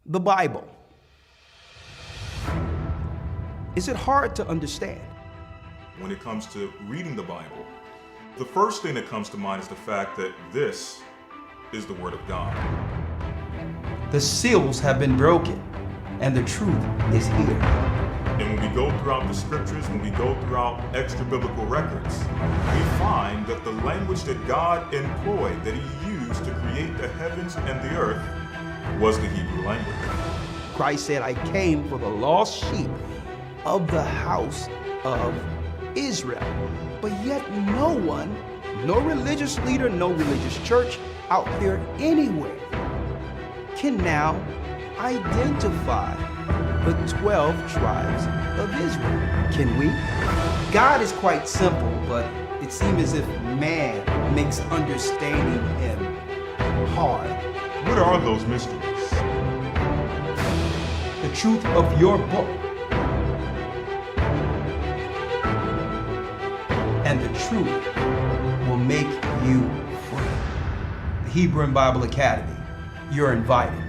the Bible. Is it hard to understand? When it comes to reading the Bible, the first thing that comes to mind is the fact that this is the Word of God. The seals have been broken, and the truth is here. And when we go throughout the scriptures, when we go throughout extra biblical records, we find that the language that God employed, that He used to create the heavens and the earth, was the Hebrew language. Christ said, I came for the lost sheep of the house of Israel. But yet no one, no religious leader, no religious church out there anywhere can now identify the 12 tribes of Israel. Can we? God is quite simple, but it seems as if man makes understanding Him hard. What are those mysteries? The truth of your book and the truth will make you free. The Hebrew and Bible Academy, you're invited.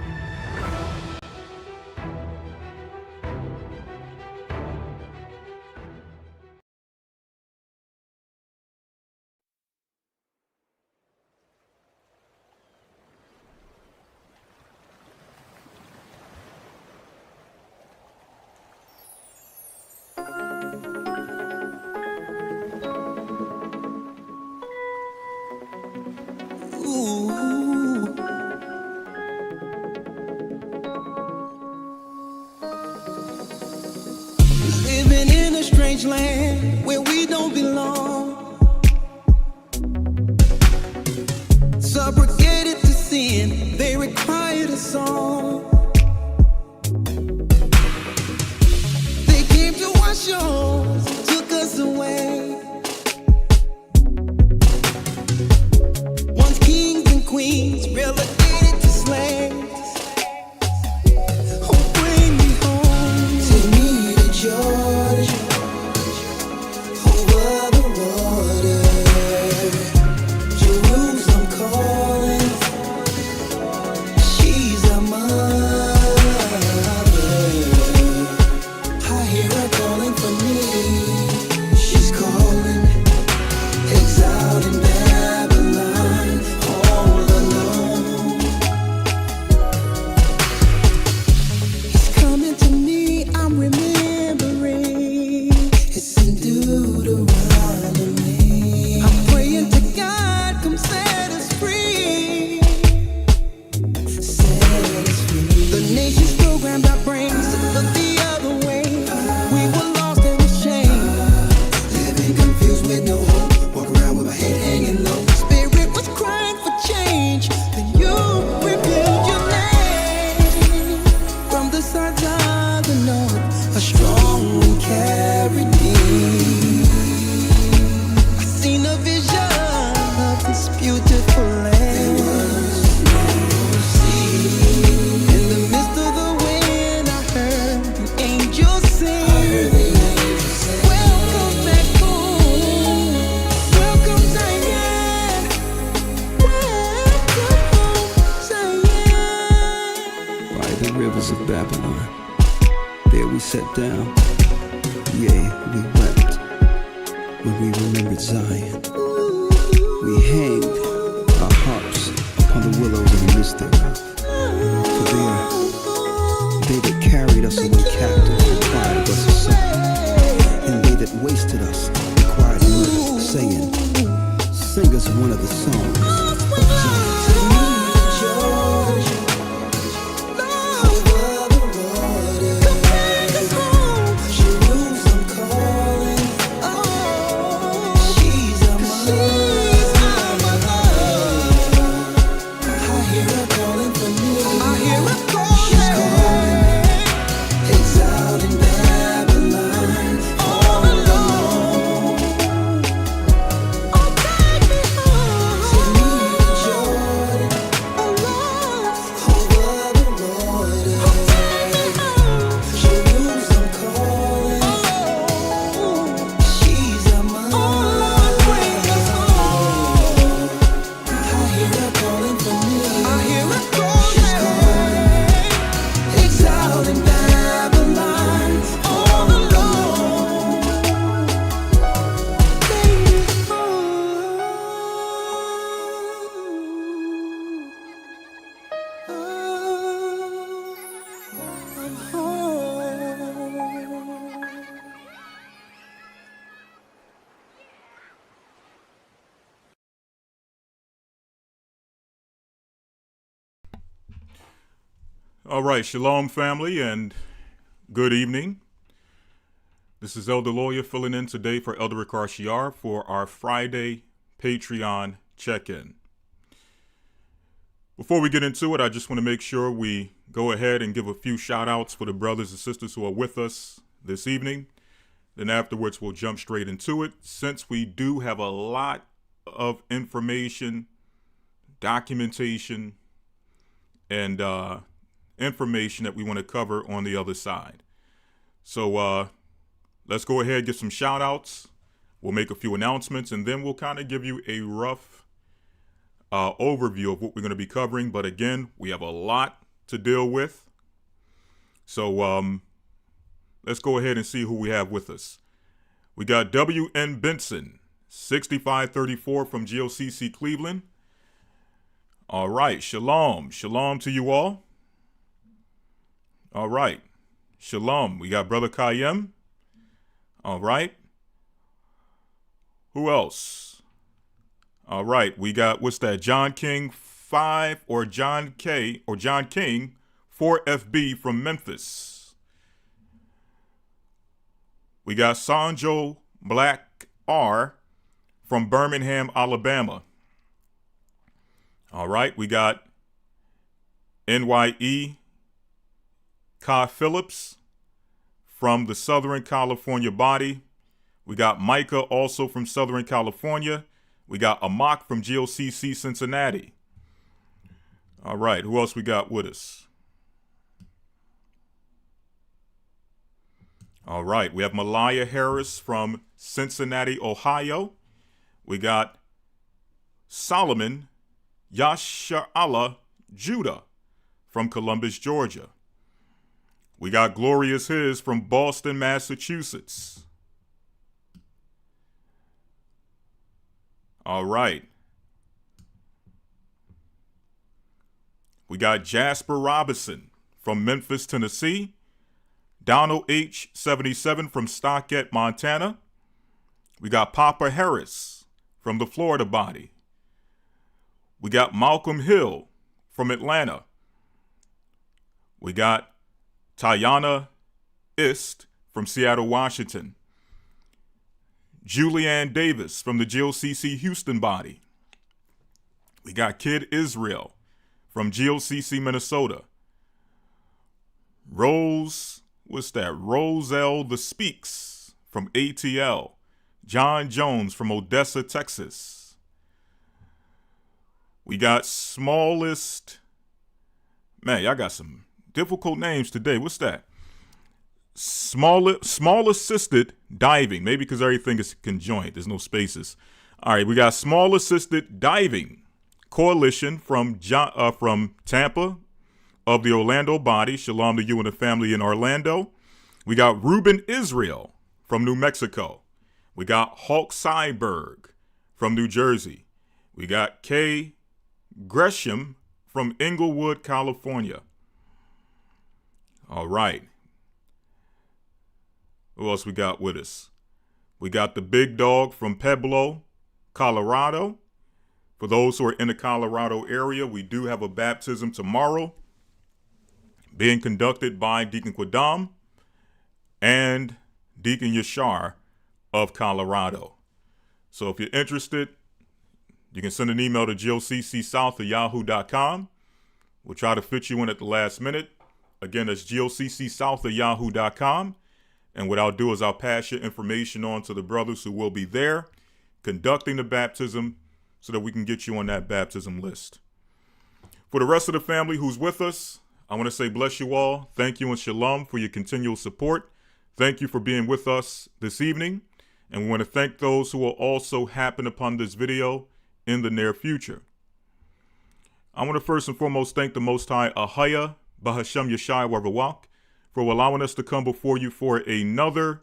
Living in a strange land where we don't belong, subjugated to sin, they required a song. They came to our shores, took us away. Once kings and queens, relegated to slaves. Oh, bring me home, take me to Georgia, over the water. Jerusalem calling, she's our mother. I hear her calling for me. She's calling, exiled in Babylon, all alone. He's coming to me, I'm remembering. It's in Deuteronomy. I'm praying to God, come set us free. Set us free. The nation's programmed our brains to look the other way. We were lost and ashamed, living confused with no hope. Walk around with my head hanging low. Spirit was crying for change. Then you revealed your name. From the sides of the north, a strong wind carried me. I seen a vision of this beautiful land. In the midst of the wind, I heard the angels sing. Welcome back home. Welcome Zion. Welcome home, Zion. By the rivers of Babylon, there we sat down. Yea, we wept when we remembered Zion. We hanged our harps upon the willows in the midst thereof. For there, they that carried us away captive required of us a song. And they that wasted us required mirth, saying, sing us one of the songs of Zion. Exiled in Babylon, all alone. Oh, take me home. All right, shalom family and good evening. This is Elder Lawya filling in today for Elder Rawchaa for our Friday Patreon check-in. Before we get into it, I just want to make sure we go ahead and give a few shout outs for the brothers and sisters who are with us this evening. Then afterwards, we'll jump straight into it. Since we do have a lot of information, documentation, and information that we want to cover on the other side. So let's go ahead and get some shout outs. We'll make a few announcements, and then we'll kind of give you a rough overview of what we're going to be covering. But again, we have a lot to deal with. So let's go ahead and see who we have with us. We got W.N. Benson, 6534 from GOCC Cleveland. All right, shalom. Shalom to you all. All right, shalom. We got Brother Kayem. All right. Who else? All right, we got, what's that? John King 5 or John King 4FB from Memphis. We got Sanjo Black R from Birmingham, Alabama. All right, we got NYE Ka Phillips from the Southern California body. We got Micah also from Southern California. We got Amak from GOCC Cincinnati. All right, who else we got with us? All right, we have Malaya Harris from Cincinnati, Ohio. We got Solomon Yasha'Allah Judah from Columbus, Georgia. We got Glorious His from Boston, Massachusetts. All right. We got Jasper Robinson from Memphis, Tennessee. Donald H. 77 from Stockett, Montana. We got Papa Harris from the Florida body. We got Malcolm Hill from Atlanta. We got Tayana Ist from Seattle, Washington. Julianne Davis from the GOCC Houston body. We got Kid Israel from GOCC Minnesota. Roselle the Speaks from ATL. John Jones from Odessa, Texas. We got Smallest. Man, y'all got some difficult names today. What's that? Small Assisted Diving. Maybe because everything is conjoined. There's no spaces. All right, we got Small Assisted Diving Coalition from Tampa of the Orlando body. Shalom to you and the family in Orlando. We got Ruben Israel from New Mexico. We got Hulk Cyberg from New Jersey. We got Kay Gresham from Inglewood, California. All right. Who else we got with us? We got the big dog from Pueblo, Colorado. For those who are in the Colorado area, we do have a baptism tomorrow being conducted by Deacon Quadam and Deacon Yashar of Colorado. So if you're interested, you can send an email to gocccsouth@yahoo.com. We'll try to fit you in at the last minute. Again, that's gocccsouth@yahoo.com. And what I'll do is I'll pass your information on to the brothers who will be there conducting the baptism so that we can get you on that baptism list. For the rest of the family who's with us, I want to say bless you all. Thank you and shalom for your continual support. Thank you for being with us this evening. And we want to thank those who will also happen upon this video in the near future. I want to first and foremost thank the Most High Ahaya Bahashem Yeshai Warvawak for allowing us to come before you for another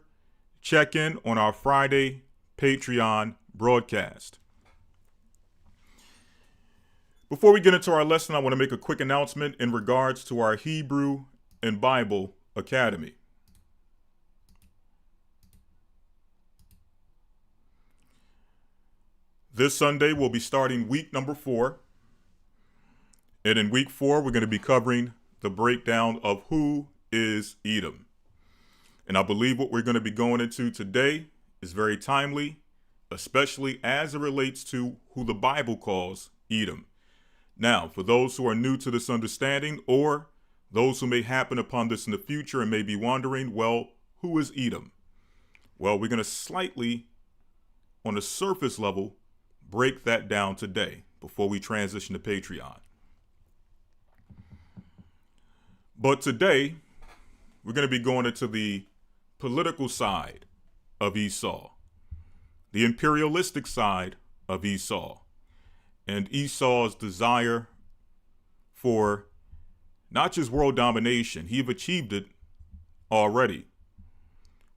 check-in on our Friday Patreon broadcast. Before we get into our lesson, I want to make a quick announcement in regards to our Hebrew and Bible Academy. This Sunday, we'll be starting week number 4. And in week 4, we're going to be covering the breakdown of who is Edom. And I believe what we're going to be going into today is very timely, especially as it relates to who the Bible calls Edom. Now, for those who are new to this understanding, or those who may happen upon this in the future and may be wondering, well, who is Edom? Well, we're going to slightly, on a surface level, break that down today before we transition to Patreon. But today, we're going to be going into the political side of Esau, the imperialistic side of Esau, and Esau's desire for not just world domination, he've achieved it already.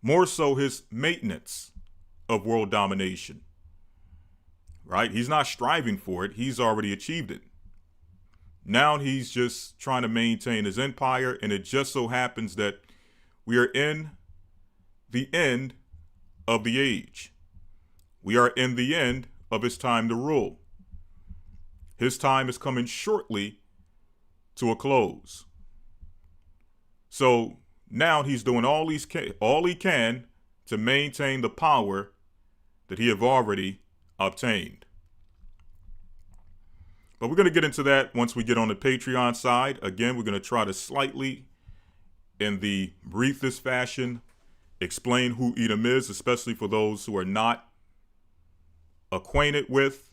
More so his maintenance of world domination, right? He's not striving for it. He's already achieved it. Now he's just trying to maintain his empire, and it just so happens that we are in the end of the age. We are in the end of his time to rule. His time is coming shortly to a close. So now he's doing all he can to maintain the power that he have already obtained. But we're going to get into that once we get on the Patreon side. Again, we're going to try to slightly, in the briefest fashion, explain who Edom is, especially for those who are not acquainted with,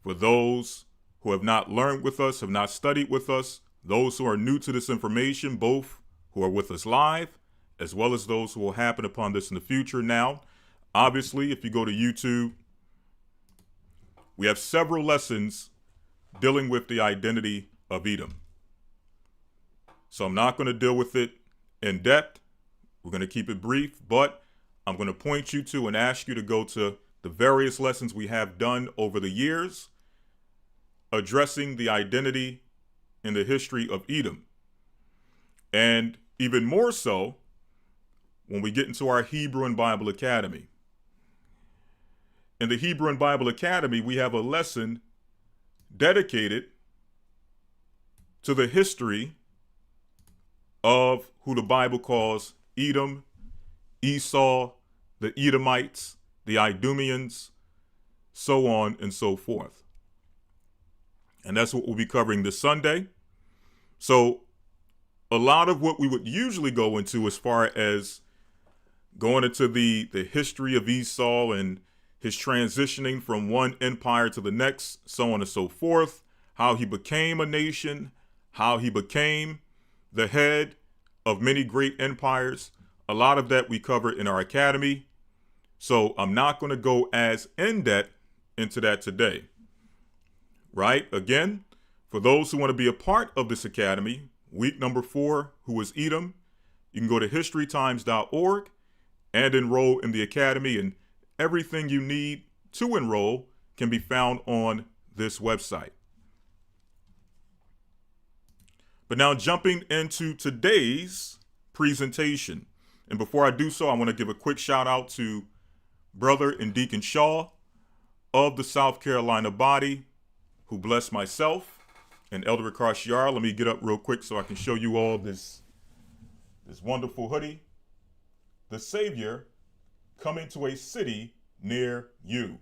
for those who have not learned with us, have not studied with us, those who are new to this information, both who are with us live, as well as those who will happen upon this in the future. Now, obviously, if you go to YouTube, we have several lessons dealing with the identity of Edom. So I'm not going to deal with it in depth. We're going to keep it brief, but I'm going to point you to and ask you to go to the various lessons we have done over the years addressing the identity and the history of Edom. And even more so when we get into our Hebrew and Bible Academy. In the Hebrew and Bible Academy, we have a lesson dedicated to the history of who the Bible calls Edom, Esau, the Edomites, the Idumeans, so on and so forth. And that's what we'll be covering this Sunday. So a lot of what we would usually go into as far as going into the history of Esau and his transitioning from one empire to the next, so on and so forth, how he became a nation, how he became the head of many great empires. A lot of that we cover in our academy. So I'm not going to go as in-depth into that today, right? Again, for those who want to be a part of this academy, week number 4, who is Edom, you can go to historytimes.org and enroll in the academy, and everything you need to enroll can be found on this website. But now jumping into today's presentation. And before I do so, I want to give a quick shout out to Brother and Deacon Shaw of the South Carolina body, who blessed myself and Elder Rawchaa. Let me get up real quick so I can show you all this wonderful hoodie. The Savior coming to a city near you.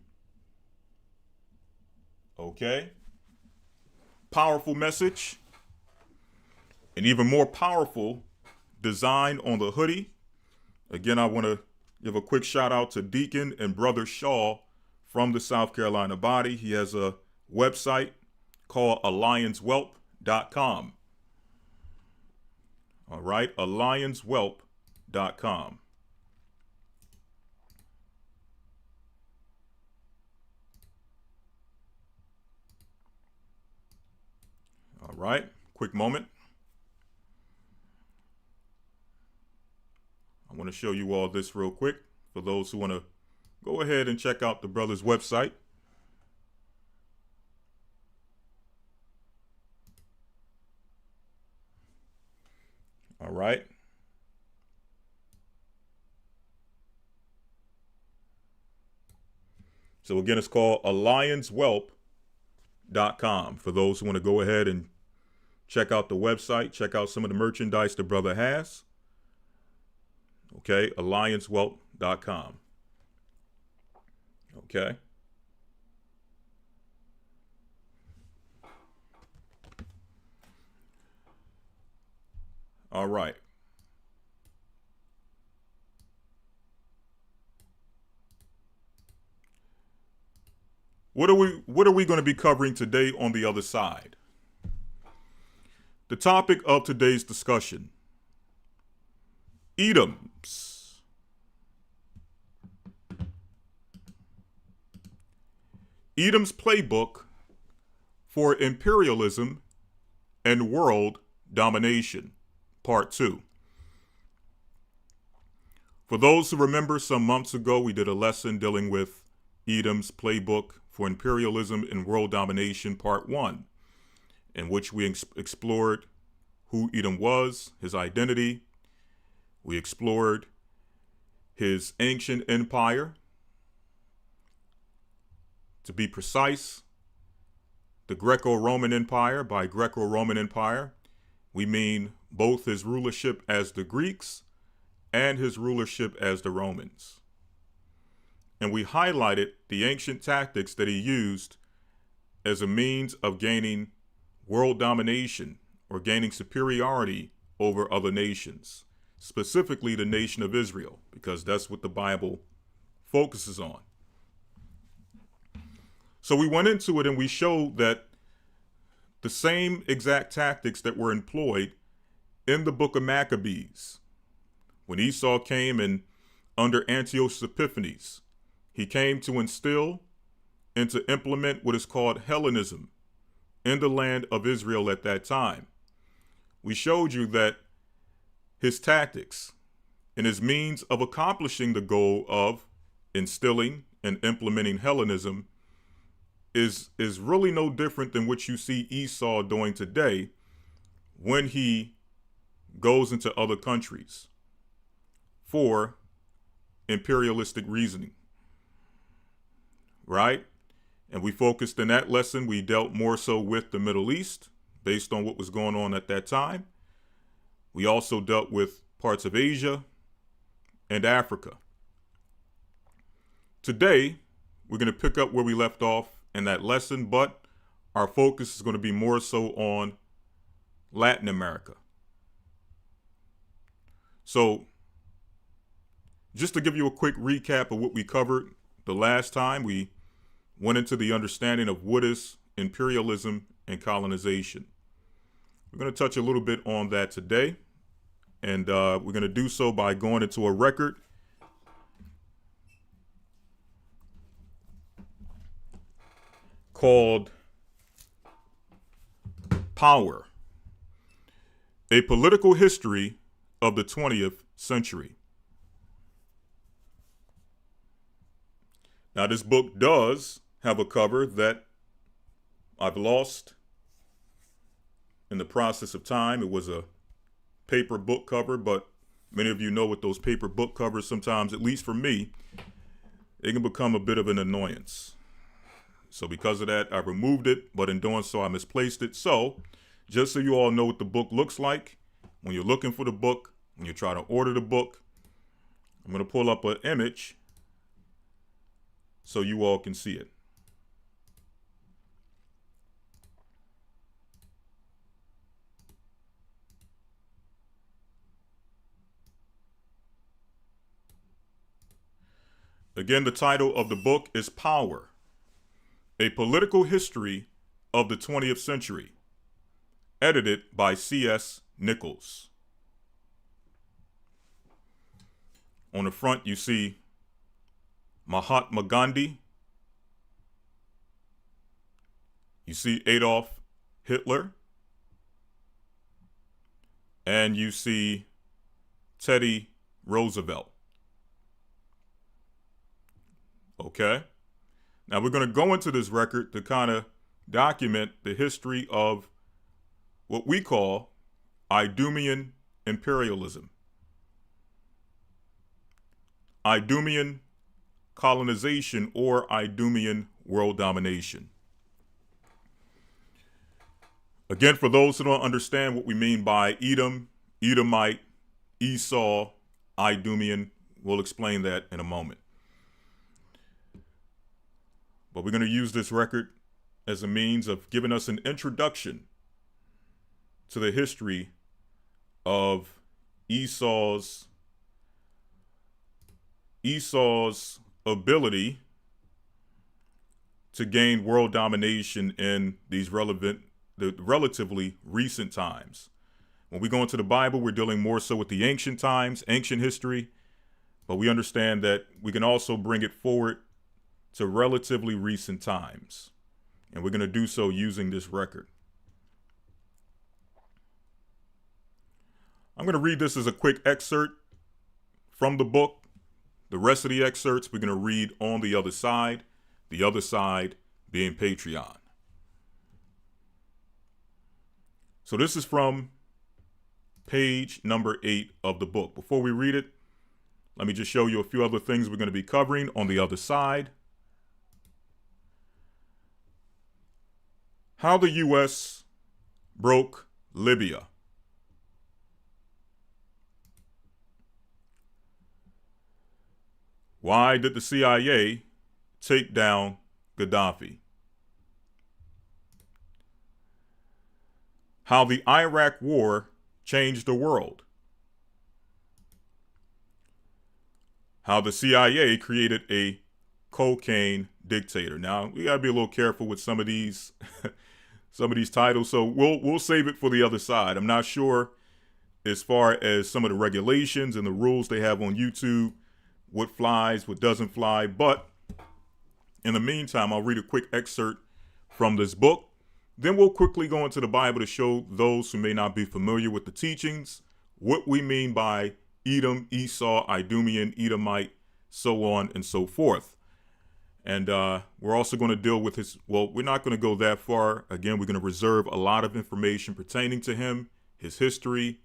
Okay? Powerful message. An even more powerful design on the hoodie. Again, I want to give a quick shout out to Deacon and Brother Shaw from the South Carolina body. He has a website called alliancewhelp.com. All right, alliancewhelp.com. All right, quick moment. I want to show you all this real quick for those who want to go ahead and check out the brother's website. All right. So again, it's called alliancewhelp.com for those who want to go ahead and Check out the website. Check out some of the merchandise the brother has. Okay, alliancewealth.com. Okay. All right. What are we going to be covering today on the other side? The topic of today's discussion: Edoms. Edom's playbook for imperialism and world domination, part 2. For those who remember, some months ago, we did a lesson dealing with Edom's playbook for imperialism and world domination, part 1, in which we explored who Edom was, his identity. We explored his ancient empire. To be precise, the Greco-Roman Empire. By Greco-Roman Empire, we mean both his rulership as the Greeks and his rulership as the Romans. And we highlighted the ancient tactics that he used as a means of gaining world domination or gaining superiority over other nations, specifically the nation of Israel, because that's what the Bible focuses on. So we went into it and we showed that the same exact tactics that were employed in the book of Maccabees, when Esau came and under Antiochus Epiphanes, he came to instill and to implement what is called Hellenism in the land of Israel at that time. We showed you that his tactics and his means of accomplishing the goal of instilling and implementing Hellenism is really no different than what you see Esau doing today when he goes into other countries for imperialistic reasoning, right? And we focused in that lesson, we dealt more so with the Middle East based on what was going on at that time. We also dealt with parts of Asia and Africa. Today, we're going to pick up where we left off in that lesson, but our focus is going to be more so on Latin America. So just to give you a quick recap of what we covered the last time, we went into the understanding of what is imperialism and colonization. We're going to touch a little bit on that today, and we're going to do so by going into a record called Power, a Political History of the 20th Century. Now, this book does have a cover that I've lost in the process of time. It was a paper book cover, but many of you know with those paper book covers, sometimes, at least for me, it can become a bit of an annoyance. So because of that, I removed it, but in doing so, I misplaced it. So just so you all know what the book looks like, when you're looking for the book, when you try to order the book, I'm going to pull up an image so you all can see it. Again, the title of the book is Power, a Political History of the 20th Century, edited by C.S. Nichols. On the front, you see Mahatma Gandhi. You see Adolf Hitler. And you see Teddy Roosevelt. Okay? Now we're going to go into this record to kind of document the history of what we call Idumean imperialism, Idumean colonization, or Idumean world domination. Again, for those who don't understand what we mean by Edom, Edomite, Esau, Idumean, we'll explain that in a moment. But we're going to use this record as a means of giving us an introduction to the history of Esau's ability to gain world domination in these relatively recent times. When we go into the Bible, we're dealing more so with the ancient times, ancient history, but we understand that we can also bring it forward to relatively recent times. And we're going to do so using this record. I'm going to read this as a quick excerpt from the book. The rest of the excerpts we're going to read on the other side being Patreon. So this is from page number 8 of the book. Before we read it, let me just show you a few other things we're going to be covering on the other side. How the U.S. broke Libya. Why did the CIA take down Gaddafi? How the Iraq War changed the world. How the CIA created a cocaine dictator. Now, we gotta be a little careful with some of these titles, so we'll save it for the other side. I'm not sure as far as some of the regulations and the rules they have on YouTube, what flies, what doesn't fly, but in the meantime, I'll read a quick excerpt from this book. Then we'll quickly go into the Bible to show those who may not be familiar with the teachings what we mean by Edom, Esau, Idumean, Edomite, so on and so forth. And we're also going to deal with we're not going to go that far. Again, we're going to reserve a lot of information pertaining to him, his history,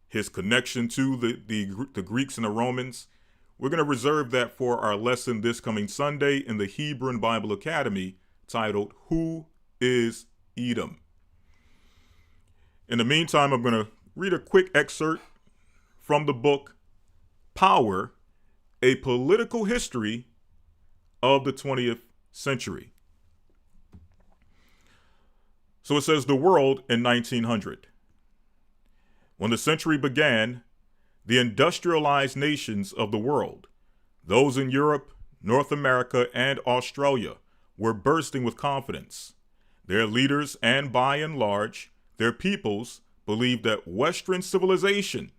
his connection to the Greeks and the Romans. We're going to reserve that for our lesson this coming Sunday in the Hebrew Bible Academy titled, Who is Edom? In the meantime, I'm going to read a quick excerpt from the book, Power, A Political History of the 20th Century. So it says, the world in 1900. When the century began, the industrialized nations of the world, those in Europe, North America, and Australia, were bursting with confidence. Their leaders and, by and large, their peoples believed that Western civilization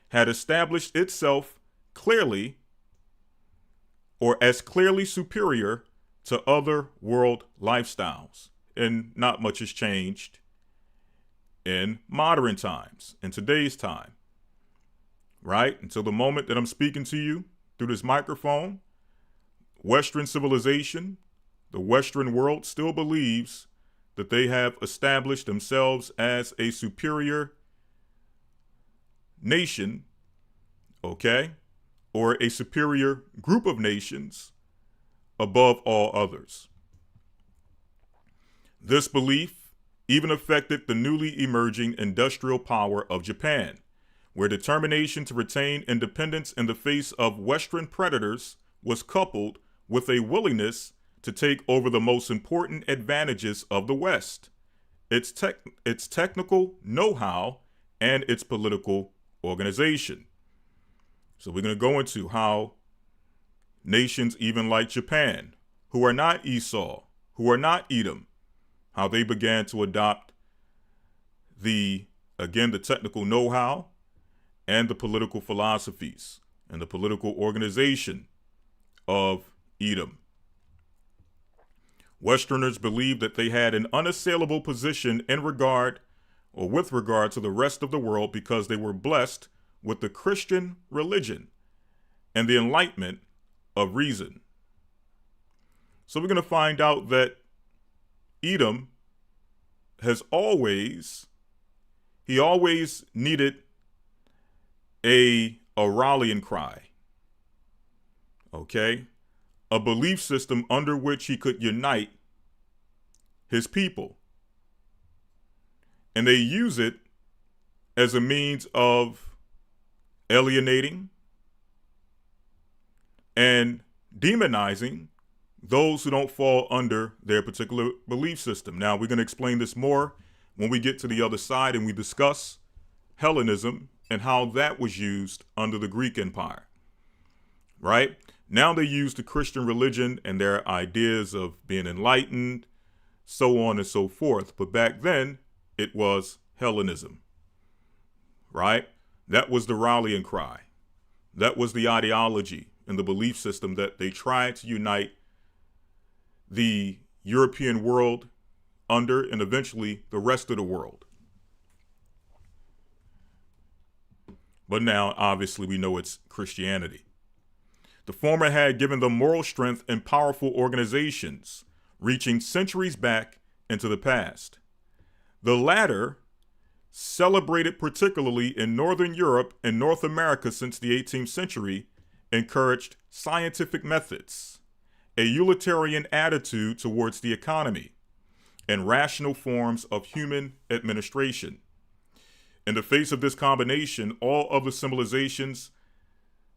had established itself clearly or as clearly superior to other world lifestyles. And not much has changed in modern times, in today's time. Right? Until the moment that I'm speaking to you through this microphone, Western civilization, the Western world still believes that they have established themselves as a superior nation, okay, or a superior group of nations above all others. This belief even affected the newly emerging industrial power of Japan, where determination to retain independence in the face of Western predators was coupled with a willingness to take over the most important advantages of the West, its technical know-how, and its political organization. So we're going to go into how nations even like Japan, who are not Esau, who are not Edom, how they began to adopt the technical know-how and the political philosophies and the political organization of Edom. Westerners believed that they had an unassailable position with regard to the rest of the world because they were blessed with the Christian religion and the enlightenment of reason. So we're going to find out that Edom always needed a rallying cry, okay? A belief system under which he could unite his people. And they use it as a means of alienating and demonizing those who don't fall under their particular belief system. Now, we're going to explain this more when we get to the other side and we discuss Hellenism and how that was used under the Greek Empire, right? Now they use the Christian religion and their ideas of being enlightened, so on and so forth. But back then, it was Hellenism, right? That was the rallying cry. That was the ideology and the belief system that they tried to unite the European world under, and eventually the rest of the world. But now, obviously, we know it's Christianity. The former had given them moral strength and powerful organizations, reaching centuries back into the past. The latter, celebrated particularly in Northern Europe and North America since the 18th century, encouraged scientific methods, a utilitarian attitude towards the economy, and rational forms of human administration. In the face of this combination, all other civilizations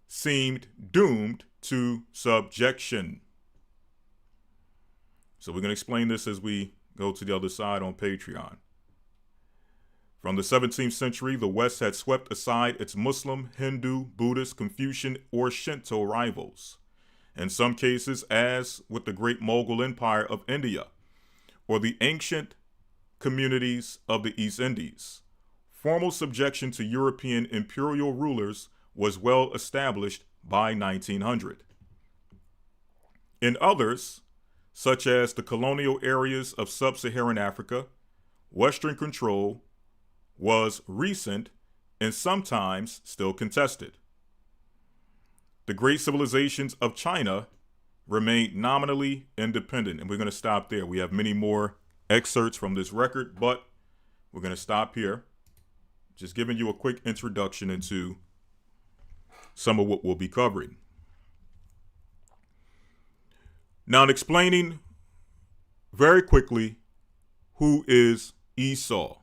seemed doomed to subjection. So we're going to explain this as we go to the other side on Patreon. From the 17th century, the West had swept aside its Muslim, Hindu, Buddhist, Confucian, or Shinto rivals. In some cases, as with the great Mughal Empire of India, or the ancient communities of the East Indies, formal subjection to European imperial rulers was well established by 1900. In others, such as the colonial areas of sub-Saharan Africa, Western control was recent and sometimes still contested. The great civilizations of China remained nominally independent, and we're going to stop there. We have many more excerpts from this record, but we're going to stop here. Just giving you a quick introduction into some of what we'll be covering. Now, in explaining very quickly who is Esau,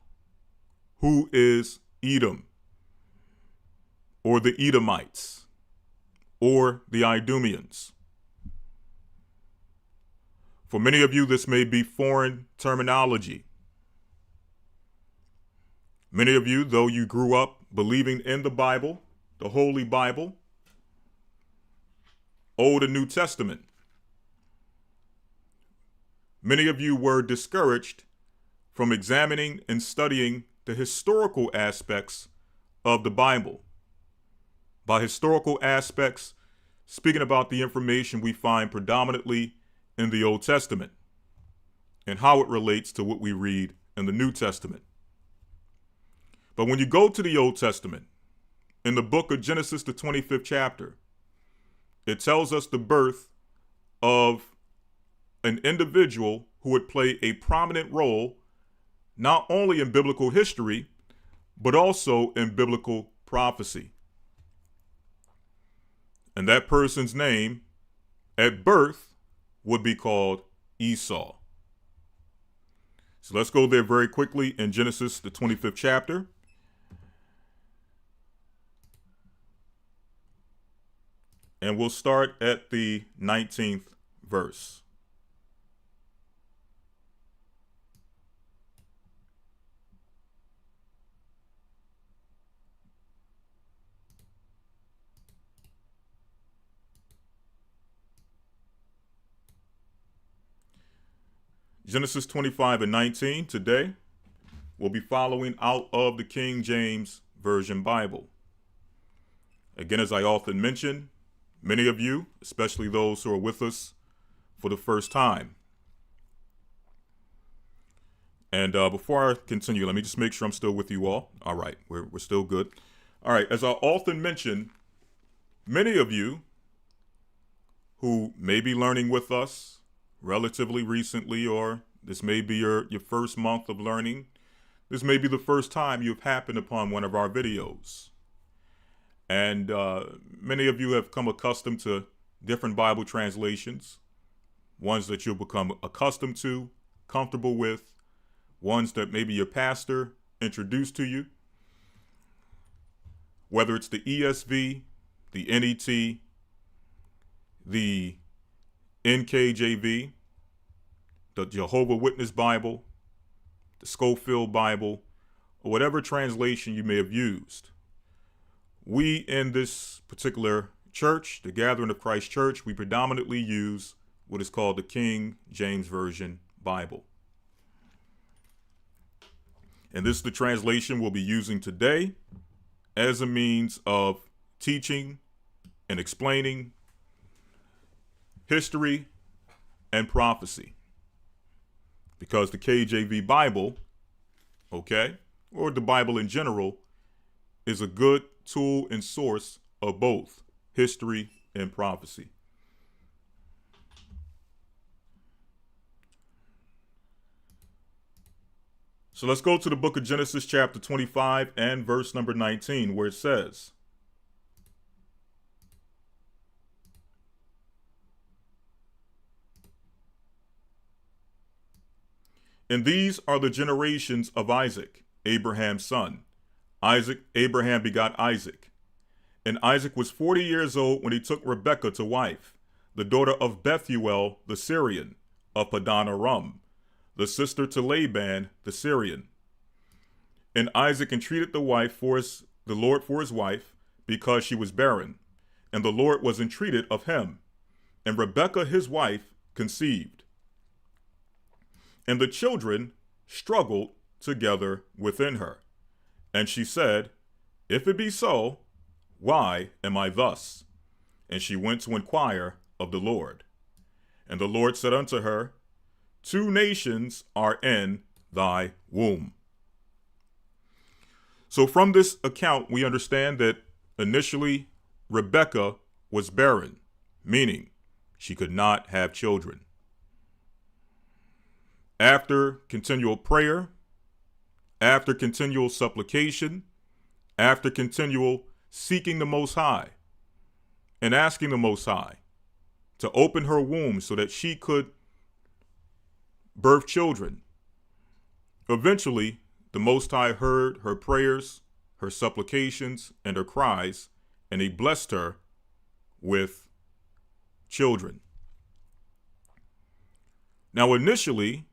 who is Edom, or the Edomites, or the Idumeans. For many of you, this may be foreign terminology. Many of you, though you grew up believing in the Bible, the Holy Bible, Old and New Testament, many of you were discouraged from examining and studying the historical aspects of the Bible. By historical aspects, speaking about the information we find predominantly in the Old Testament and how it relates to what we read in the New Testament. But when you go to the Old Testament, in the book of Genesis, the 25th chapter, it tells us the birth of an individual who would play a prominent role not only in biblical history, but also in biblical prophecy. And that person's name at birth would be called Esau. So let's go there very quickly in Genesis, the 25th chapter. And we'll start at the 19th verse. Genesis 25 and 19 today, we'll be following out of the King James Version Bible. Again, as I often mention, many of you, especially those who are with us for the first time. And before I continue, let me just make sure I'm still with you all. All right, we're still good. All right, as I often mention, many of you who may be learning with us relatively recently, or this may be your first month of learning. This may be the first time you've happened upon one of our videos. And many of you have come accustomed to different Bible translations, ones that you'll become accustomed to, comfortable with, ones that maybe your pastor introduced to you, whether it's the ESV, the NET, the NKJV, the Jehovah Witness Bible, the Scofield Bible, or whatever translation you may have used. We in this particular church, the Gathering of Christ Church, we predominantly use what is called the King James Version Bible. And this is the translation we'll be using today as a means of teaching and explaining history and prophecy. Because the KJV Bible, okay, or the Bible in general, is a good tool and source of both history and prophecy. So let's go to the book of Genesis chapter 25 and verse number 19, where it says, "And these are the generations of Isaac, Abraham's son. Abraham begot Isaac. And Isaac was 40 years old when he took Rebekah to wife, the daughter of Bethuel the Syrian, of Padan Aram, the sister to Laban the Syrian. And Isaac entreated the Lord for his wife, because she was barren. And the Lord was entreated of him. And Rebekah his wife conceived. And the children struggled together within her. And she said, If it be so, why am I thus? And she went to inquire of the Lord. And the Lord said unto her, 2 nations are in thy womb." So from this account, we understand that initially Rebekah was barren, meaning she could not have children. After continual prayer, after continual supplication, after continual seeking the Most High and asking the Most High to open her womb so that she could birth children, eventually the Most High heard her prayers, her supplications, and her cries, and he blessed her with children. Now, initially,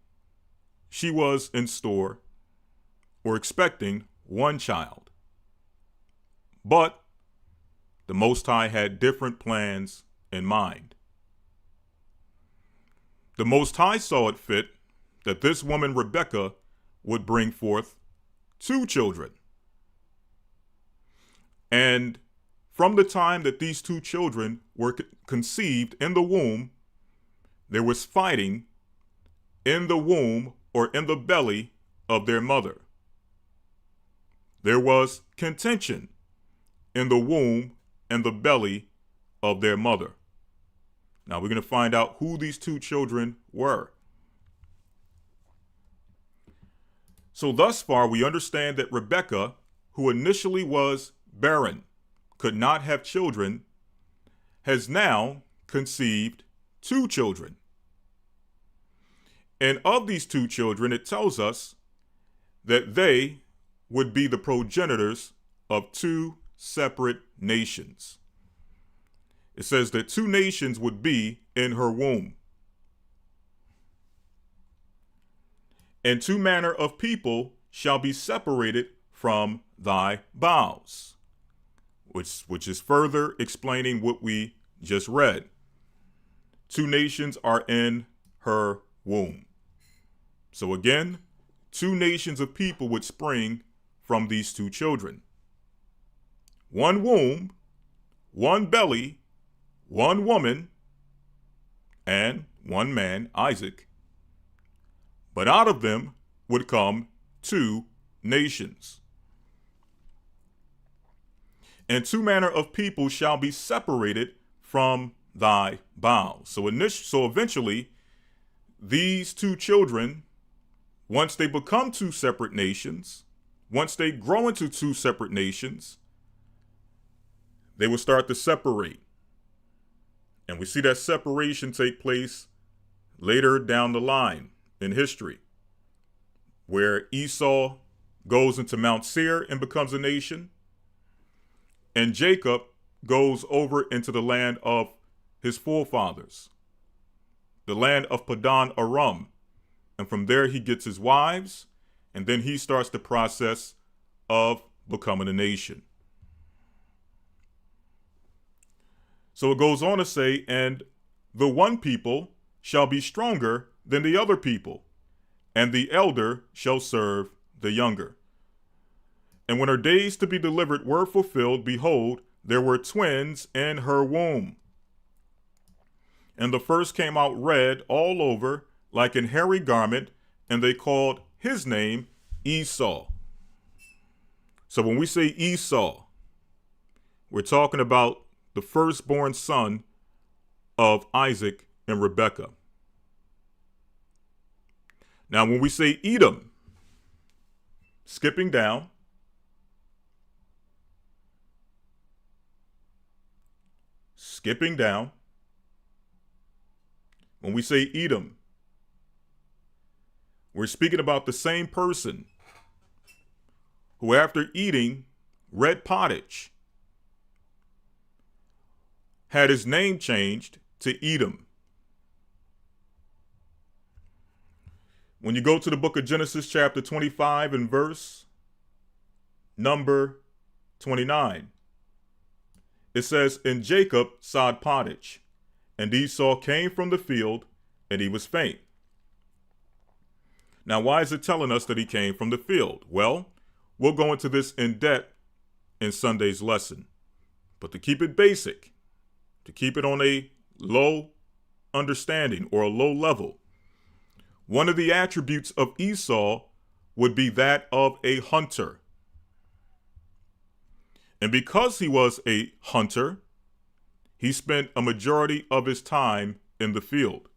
she was in store or expecting 1 child. But the Most High had different plans in mind. The Most High saw it fit that this woman, Rebekah, would bring forth 2 children. And from the time that these 2 children were conceived in the womb, there was fighting in the womb or in the belly of their mother. There was contention in the womb and the belly of their mother. Now we're going to find out who these 2 children were. So thus far, we understand that Rebekah, who initially was barren, could not have children, has now conceived 2 children. And of these 2 children, it tells us that they would be the progenitors of 2 separate nations. It says that 2 nations would be in her womb. And 2 manner of people shall be separated from thy bowels, which is further explaining what we just read. 2 nations are in her womb. So again, 2 nations of people would spring from these 2 children. 1 womb, 1 belly, 1 woman, and 1 man, Isaac. But out of them would come 2 nations. And 2 manner of people shall be separated from thy bowels. So eventually, these 2 children, once they become 2 separate nations, once they grow into 2 separate nations, they will start to separate. And we see that separation take place later down the line in history, where Esau goes into Mount Seir and becomes a nation. And Jacob goes over into the land of his forefathers, the land of Padan Aram. And from there he gets his wives, and then he starts the process of becoming a nation. So it goes on to say, and the one people shall be stronger than the other people, and the elder shall serve the younger. And when her days to be delivered were fulfilled, behold, there were twins in her womb. And the first came out red all over, like an hairy garment, and they called his name Esau. So when we say Esau, we're talking about the firstborn son of Isaac and Rebekah. Now, when we say Edom, skipping down, when we say Edom, we're speaking about the same person who, after eating red pottage, had his name changed to Edom. When you go to the book of Genesis chapter 25 and verse number 29, it says, and Jacob sowed pottage, and Esau came from the field, and he was faint. Now, why is it telling us that he came from the field? Well, we'll go into this in depth in Sunday's lesson. But to keep it basic, to keep it on a low understanding or a low level, one of the attributes of Esau would be that of a hunter. And because he was a hunter, he spent a majority of his time in the field.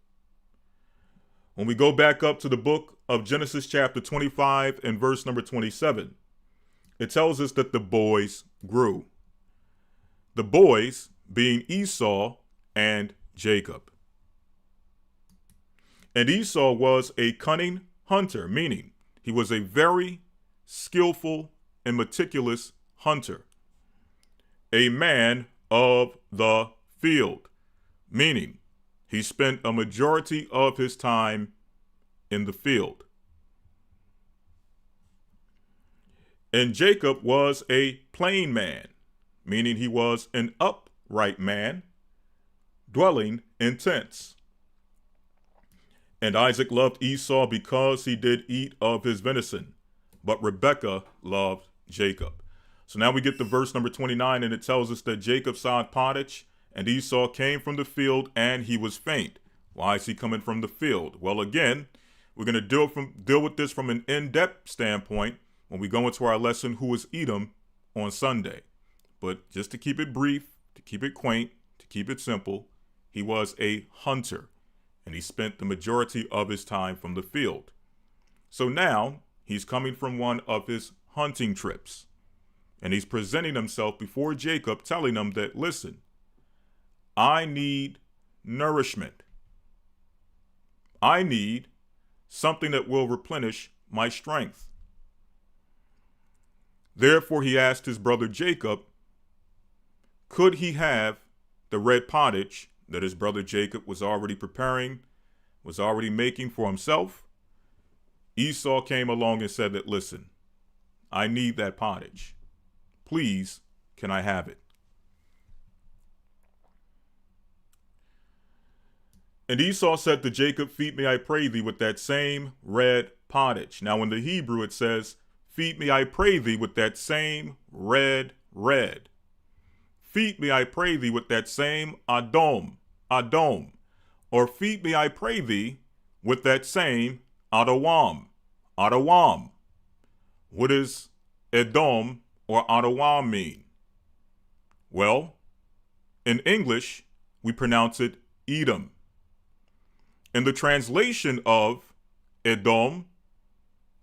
When we go back up to the book of Genesis chapter 25 and verse number 27, it tells us that the boys grew. The boys being Esau and Jacob. And Esau was a cunning hunter, meaning he was a very skillful and meticulous hunter. A man of the field, meaning he spent a majority of his time in the field. And Jacob was a plain man, meaning he was an upright man, dwelling in tents. And Isaac loved Esau because he did eat of his venison, but Rebekah loved Jacob. So now we get to verse number 29, and it tells us that Jacob sowed pottage, and Esau came from the field, and he was faint. Why is he coming from the field? Well, again, we're going to deal with this from an in-depth standpoint when we go into our lesson, Who is Edom, on Sunday. But just to keep it brief, to keep it quaint, to keep it simple, he was a hunter, and he spent the majority of his time from the field. So now he's coming from one of his hunting trips, and he's presenting himself before Jacob, telling him that, listen, I need nourishment. I need something that will replenish my strength. Therefore, he asked his brother Jacob, could he have the red pottage that his brother Jacob was already preparing, was already making for himself? Esau came along and said that, listen, I need that pottage. Please, can I have it? And Esau said to Jacob, feed me, I pray thee, with that same red pottage. Now in the Hebrew it says, feed me, I pray thee, with that same red. Feed me, I pray thee, with that same Edom. Or feed me, I pray thee, with that same Adawam. What does Edom or Adawam mean? Well, in English, we pronounce it Edom. In the translation of Edom,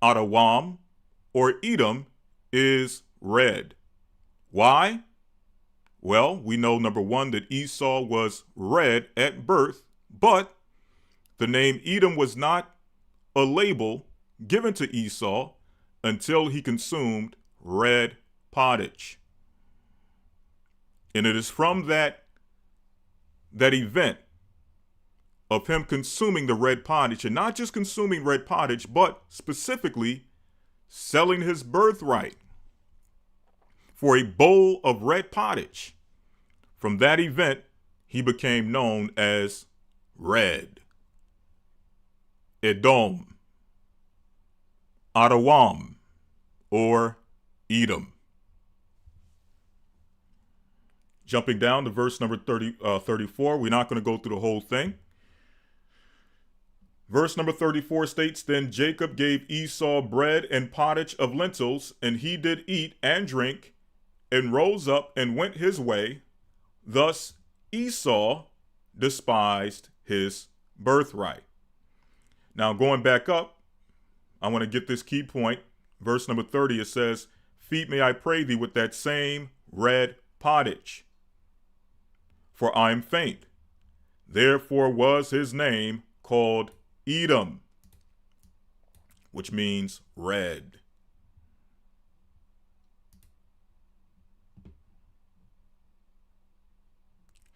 Adawam, or Edom is red. Why? Well, we know, number one, that Esau was red at birth, but the name Edom was not a label given to Esau until he consumed red pottage. And it is from that event of him consuming the red pottage, and not just consuming red pottage, but specifically selling his birthright for a bowl of red pottage. From that event, he became known as Red, Edom, Adawam, or Edom. Jumping down to verse number 34, we're not going to go through the whole thing. Verse number 34 states, Then Jacob gave Esau bread and pottage of lentils, and he did eat and drink, and rose up and went his way. Thus Esau despised his birthright. Now going back up, I want to get this key point. Verse number 30, it says, Feed me, I pray thee, with that same red pottage, for I am faint. Therefore was his name called Edom, which means red.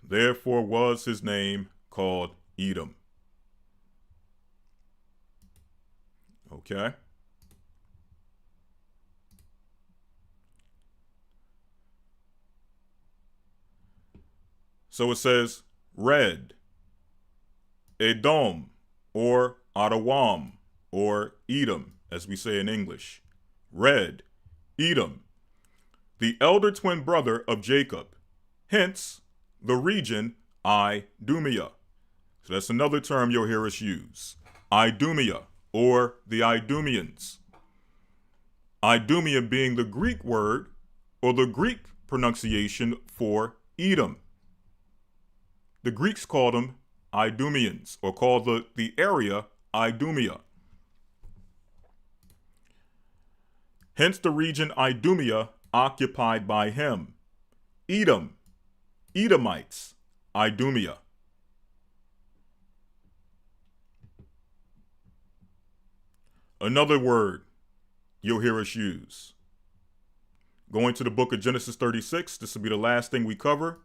Therefore was his name called Edom. Okay. So it says red, Edom, or Adawam, or Edom, as we say in English. Red, Edom, the elder twin brother of Jacob. Hence, the region Idumea. So that's another term you'll hear us use. Idumea, or the Idumeans. Idumea being the Greek word, or the Greek pronunciation for Edom. The Greeks called them Idumeans, or called the area Idumea. Hence the region Idumea occupied by him. Edom, Edomites, Idumea. Another word you'll hear us use. Going to the book of Genesis 36, this will be the last thing we cover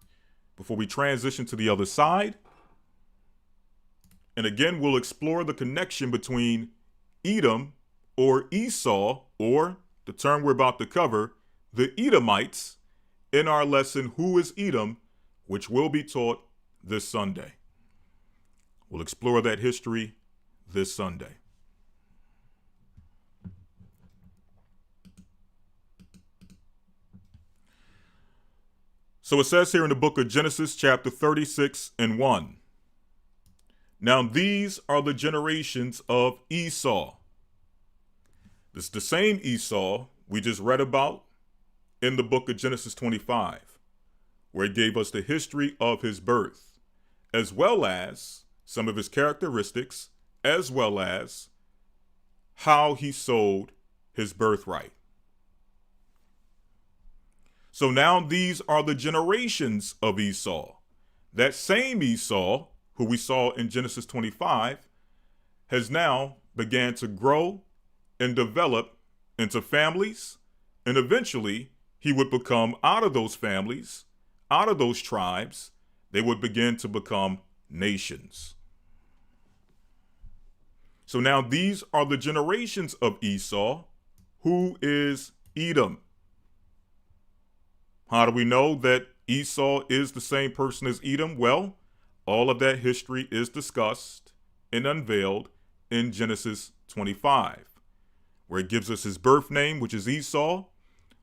before we transition to the other side. And again, we'll explore the connection between Edom or Esau, or the term we're about to cover, the Edomites, in our lesson, Who is Edom?, which will be taught this Sunday. We'll explore that history this Sunday. So it says here in the book of Genesis, chapter 36 and 1. Now these are the generations of Esau. This is the same Esau we just read about in the book of Genesis 25, where it gave us the history of his birth, as well as some of his characteristics, as well as how he sold his birthright. So now these are the generations of Esau. That same Esau, who we saw in Genesis 25, has now began to grow and develop into families, and eventually he would become, out of those families, out of those tribes, they would begin to become nations. So now these are the generations of Esau. Who is Edom? How do we know that Esau is the same person as Edom? Well, all of that history is discussed and unveiled in Genesis 25, where it gives us his birth name, which is Esau,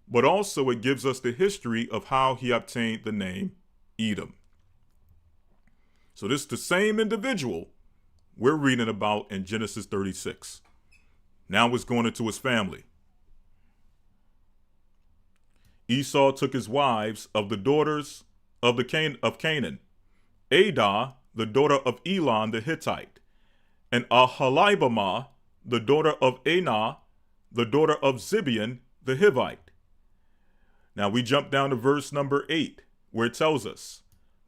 but also it gives us the history of how he obtained the name Edom. So this is the same individual we're reading about in Genesis 36. Now it's going into his family. Esau took his wives of the daughters of Canaan, Adah, the daughter of Elon the Hittite, and Aholibamah, the daughter of Anah, the daughter of Zibeon the Hivite. Now we jump down to verse number 8, where it tells us,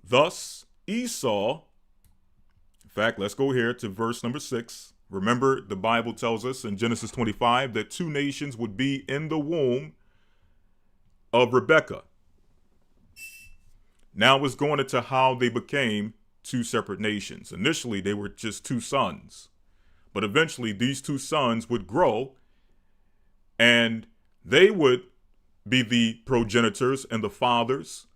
Thus Esau, in fact, let's go here to verse number 6, Remember, the Bible tells us in Genesis 25 that 2 nations would be in the womb of Rebekah. Now it's going into how they became 2 separate nations. Initially, they were just 2 sons. But eventually, these 2 sons would grow, and they would be the progenitors and the fathers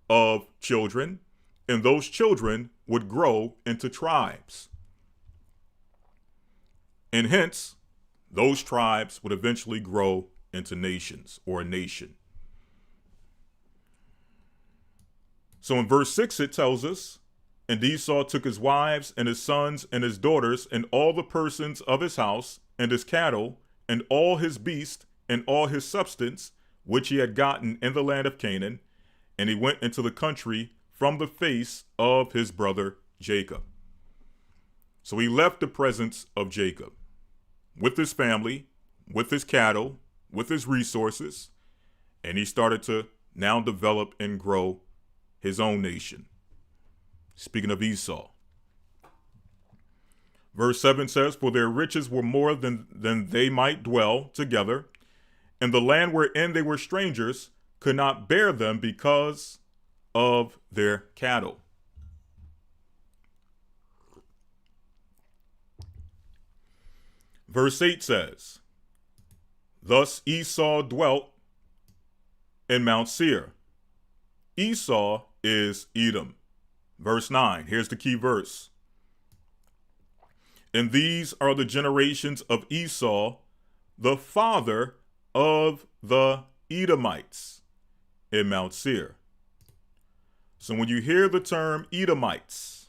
of children, and those children would grow into tribes. And hence, those tribes would eventually grow into nations or a nation. So in verse 6, it tells us, and Esau took his wives and his sons and his daughters and all the persons of his house and his cattle and all his beasts and all his substance, which he had gotten in the land of Canaan, and he went into the country from the face of his brother Jacob. So he left the presence of Jacob with his family, with his cattle, with his resources, and he started to now develop and grow his own nation. Speaking of Esau. Verse 7 says, for their riches were more than they might dwell together, and the land wherein they were strangers could not bear them because of their cattle. Verse 8 says, thus Esau dwelt in Mount Seir. Esau is Edom. Verse 9, here's the key verse. And these are the generations of Esau, the father of the Edomites in Mount Seir. So when you hear the term Edomites,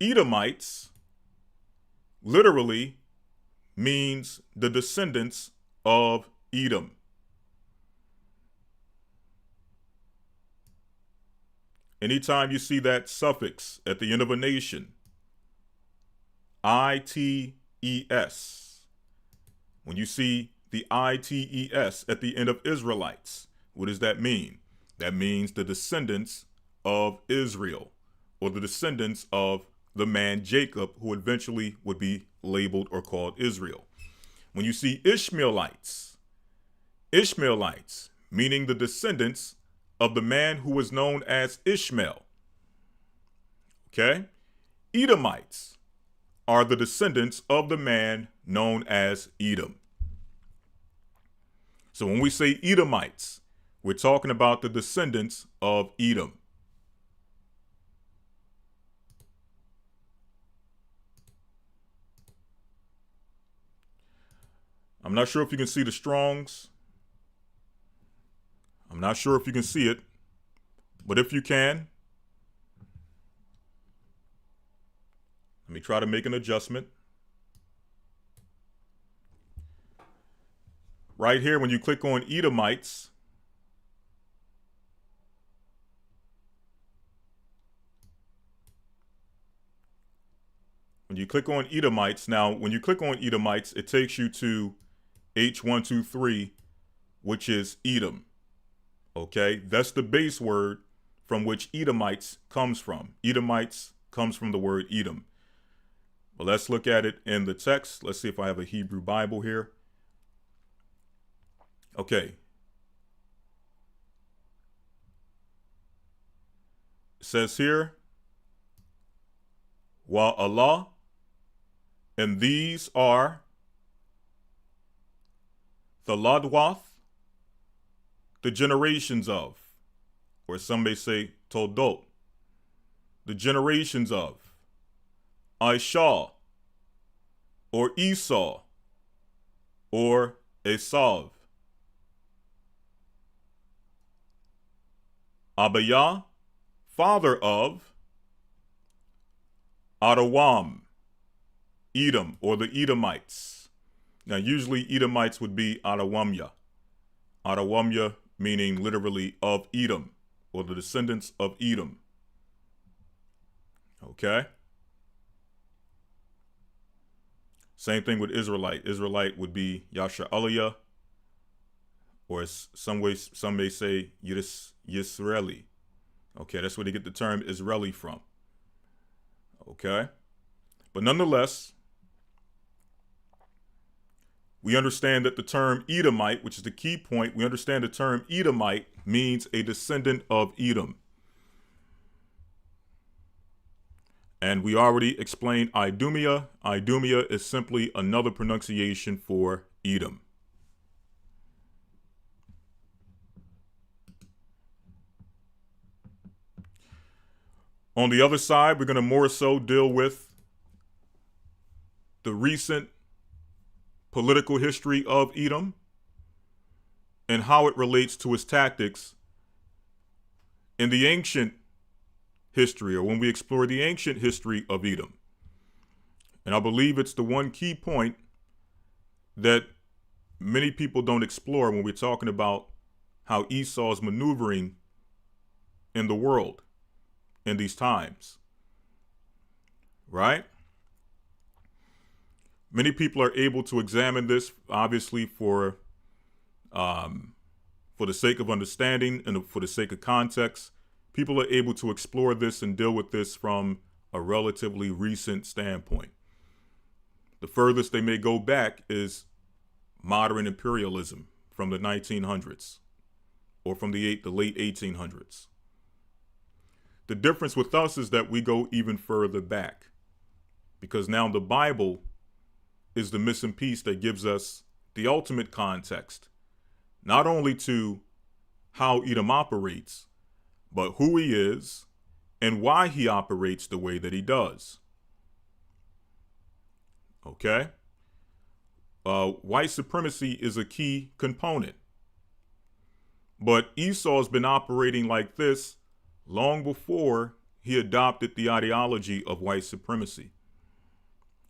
Edomites literally means the descendants of Edom. Anytime you see that suffix at the end of a nation, I-T-E-S, when you see the I-T-E-S at the end of Israelites, what does that mean? That means the descendants of Israel, or the descendants of the man Jacob, who eventually would be labeled or called Israel. When you see Ishmaelites, meaning the descendants of the man who was known as Ishmael. Okay? Edomites are the descendants of the man known as Edom. So when we say Edomites, we're talking about the descendants of Edom. I'm not sure if you can see the Strongs. I'm not sure if you can see it, but if you can, let me try to make an adjustment. Right here, when you click on Edomites, now when you click on Edomites, it takes you to H123, which is Edom. Okay, that's the base word from which Edomites comes from. Edomites comes from the word Edom. But let's look at it in the text. Let's see if I have a Hebrew Bible here. Okay. It says here, Wa Allah, and these are the Ladwath, the generations of, or some may say Toldot, the generations of Isha, or Esau, or Esau. Abiah, father of Adawam, Edom, or the Edomites. Now, usually Edomites would be Adawamya. Adawamya meaning literally of Edom, or the descendants of Edom. Okay? Same thing with Israelite. Israelite would be Yasha'aliyah, or some may say Yisraeli. Okay, that's where they get the term Israeli from. Okay, but nonetheless, we understand that the term Edomite, which is the key point, we understand the term Edomite means a descendant of Edom. And we already explained Idumea. Idumea is simply another pronunciation for Edom. On the other side, we're going to more so deal with the recent political history of Edom and how it relates to its tactics in the ancient history, or when we explore the ancient history of Edom. And I believe it's the one key point that many people don't explore when we're talking about how Esau is maneuvering in the world in these times, right? Many people are able to examine this, obviously, for the sake of understanding and for the sake of context. People are able to explore this and deal with this from a relatively recent standpoint. The furthest they may go back is modern imperialism from the 1900s or from the late 1800s. The difference with us is that we go even further back, because now the Bible is the missing piece that gives us the ultimate context, not only to how Edom operates, but who he is and why he operates the way that he does. Okay? White supremacy is a key component. But Esau's been operating like this long before he adopted the ideology of white supremacy.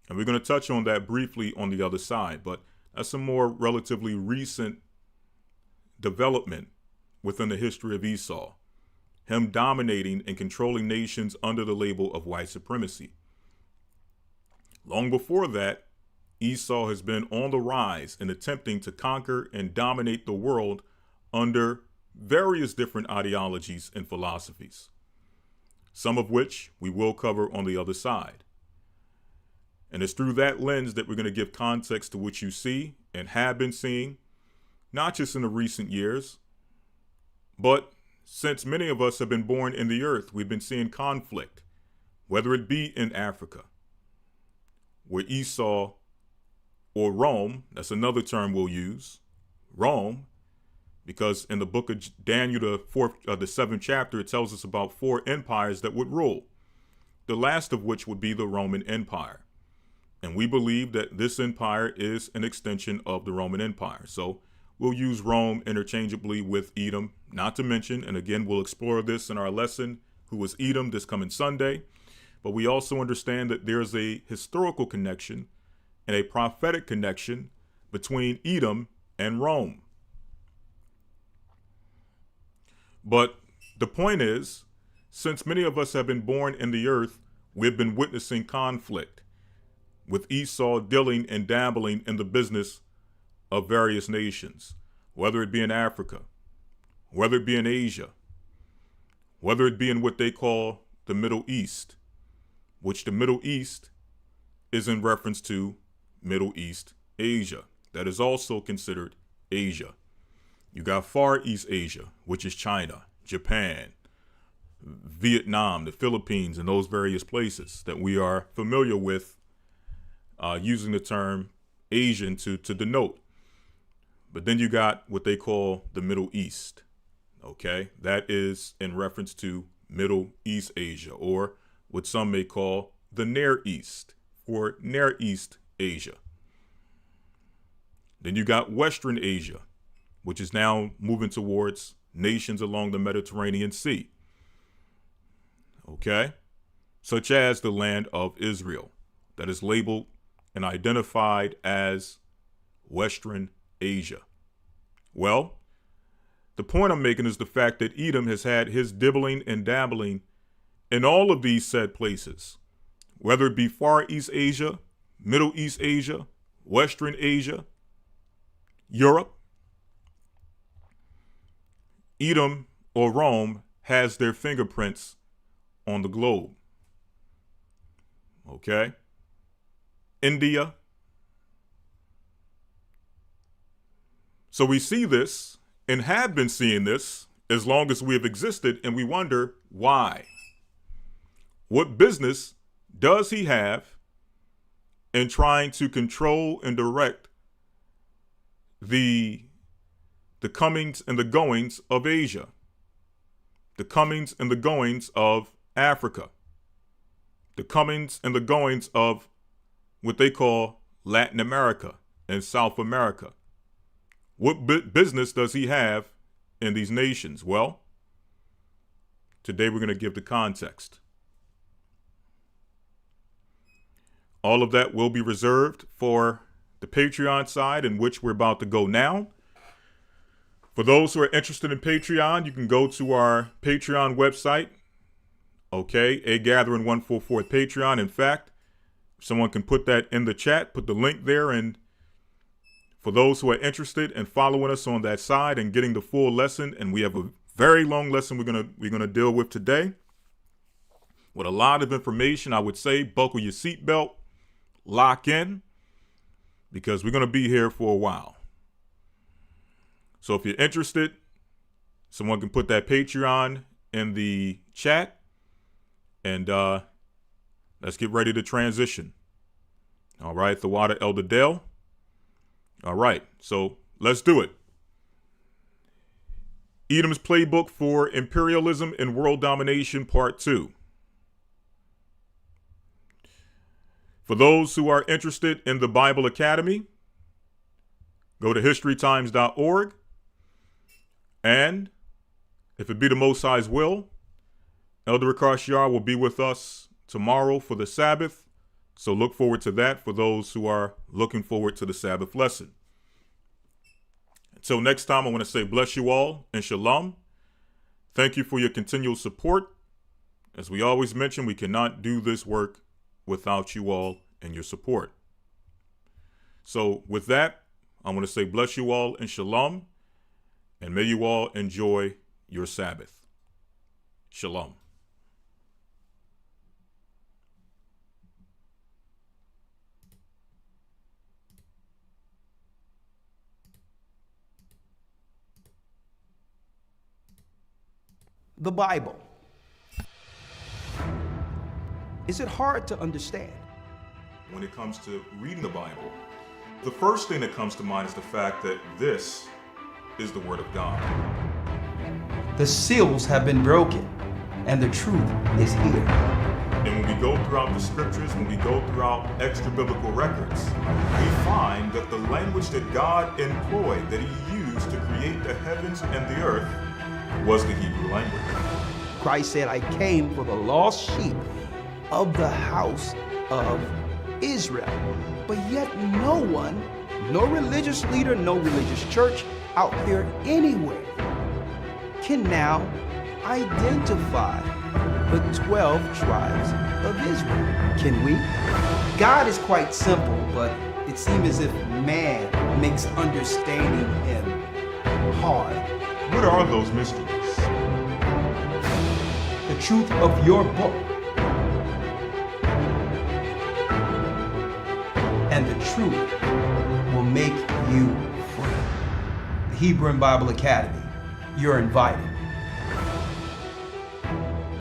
And we're going to touch on that briefly on the other side, but that's a more relatively recent development within the history of Esau, him dominating and controlling nations under the label of white supremacy. Long before that, Esau has been on the rise in attempting to conquer and dominate the world under various different ideologies and philosophies, some of which we will cover on the other side. And it's through that lens that we're going to give context to what you see and have been seeing, not just in the recent years, but since many of us have been born in the earth. We've been seeing conflict, whether it be in Africa, where Esau, or Rome, that's another term we'll use, Rome, because in the book of Daniel, the 7th chapter, it tells us about 4 empires that would rule, the last of which would be the Roman Empire. And we believe that this empire is an extension of the Roman Empire. So we'll use Rome interchangeably with Edom, not to mention, and again, we'll explore this in our lesson, who was Edom, this coming Sunday. But we also understand that there's a historical connection and a prophetic connection between Edom and Rome. But the point is, since many of us have been born in the earth, we've been witnessing conflict, with Esau dealing and dabbling in the business of various nations, whether it be in Africa, whether it be in Asia, whether it be in what they call the Middle East, which the Middle East is in reference to Middle East Asia. That is also considered Asia. You got Far East Asia, which is China, Japan, Vietnam, the Philippines, and those various places that we are familiar with using the term Asian to denote. But then you got what they call the Middle East. Okay, that is in reference to Middle East Asia, or what some may call the Near East or Near East Asia. Then you got Western Asia, which is now moving towards nations along the Mediterranean Sea. Okay, such as the land of Israel, that is labeled and identified as Western Asia. Well, the point I'm making is the fact that Edom has had his dibbling and dabbling in all of these said places, whether it be Far East Asia, Middle East Asia, Western Asia, Europe. Edom or Rome has their fingerprints on the globe. Okay? India. So we see this and have been seeing this as long as we have existed, and we wonder why. What business does he have in trying to control and direct the comings and the goings of Asia, the comings and the goings of Africa, the comings and the goings of what they call Latin America and South America? What business does he have in these nations? Well, today we're going to give the context. All of that will be reserved for the Patreon side, in which we're about to go now. For those who are interested in Patreon, you can go to our Patreon website. Okay, A Gathering 144 Patreon. In fact, if someone can put that in the chat, put the link there. And for those who are interested in following us on that side and getting the full lesson, and we have a very long lesson we're gonna deal with today, with a lot of information. I would say buckle your seatbelt, lock in, because we're going to be here for a while. So if you're interested, someone can put that Patreon in the chat, and let's get ready to transition. All right, the water, Elder Dale. All right, so let's do it. Edom's Playbook for Imperialism and World Domination, Part 2. For those who are interested in the Bible Academy, go to historytimes.org. And if it be the Most High's will, Elder Rawchaa will be with us tomorrow for the Sabbath. So look forward to that for those who are looking forward to the Sabbath lesson. Until next time, I want to say bless you all and shalom. Thank you for your continual support. As we always mention, we cannot do this work without you all and your support. So with that, I want to say bless you all and shalom, and may you all enjoy your Sabbath. Shalom. The Bible. Is it hard to understand? When it comes to reading the Bible, the first thing that comes to mind is the fact that this is the Word of God. The seals have been broken, and the truth is here. And when we go throughout the scriptures, when we go throughout extra biblical records, we find that the language that God employed, that he used to create the heavens and the earth, was the Hebrew language. Christ said, I came for the lost sheep of the house of Israel. But yet no one, no religious leader, no religious church out there anywhere can now identify the 12 tribes of Israel. Can we? God is quite simple, but it seems as if man makes understanding him hard. What are those mysteries? The truth of your book and the truth will make you free. The Hebrew and Bible Academy, you're invited.